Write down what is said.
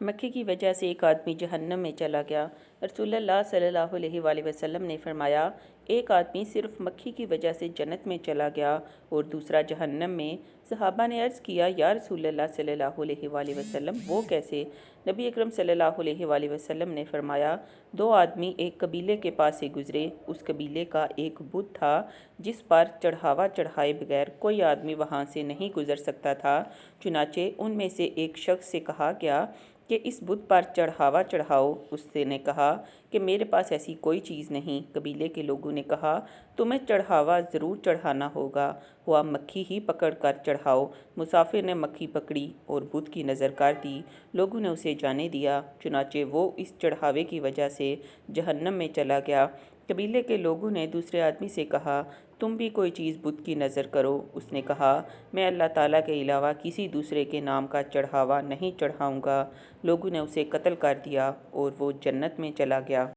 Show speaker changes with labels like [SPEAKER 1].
[SPEAKER 1] مکھی کی وجہ سے ایک آدمی جہنم میں چلا گیا۔ رسول اللہ صلی اللہ علیہ وآلہ وسلم نے فرمایا، ایک آدمی صرف مکھی کی وجہ سے جنت میں چلا گیا اور دوسرا جہنم میں۔ صحابہ نے عرض کیا، یا رسول اللہ صلی اللہ علیہ وآلہ وسلم، وہ کیسے؟ نبی اکرم صلی اللہ علیہ وآلہ وسلم نے فرمایا، دو آدمی ایک قبیلے کے پاس سے گزرے۔ اس قبیلے کا ایک بت تھا جس پر چڑھاوا چڑھائے بغیر کوئی آدمی وہاں سے نہیں گزر سکتا تھا۔ چنانچہ ان میں سے ایک شخص سے کہا گیا کہ اس بت پر چڑھاوا چڑھاؤ۔ اس نے کہا کہ میرے پاس ایسی کوئی چیز نہیں۔ قبیلے کے لوگوں نے کہا، تمہیں چڑھاوا ضرور چڑھانا ہوگا، ہوا مکھی ہی پکڑ کر چڑھاؤ۔ مسافر نے مکھی پکڑی اور بت کی نظر کر دی۔ لوگوں نے اسے جانے دیا، چنانچہ وہ اس چڑھاوے کی وجہ سے جہنم میں چلا گیا۔ قبیلے کے لوگوں نے دوسرے آدمی سے کہا، تم بھی کوئی چیز بت کی نظر کرو۔ اس نے کہا، میں اللہ تعالیٰ کے علاوہ کسی دوسرے کے نام کا چڑھاوا نہیں چڑھاؤں گا۔ لوگوں نے اسے قتل کر دیا اور وہ جنت میں چلا گیا۔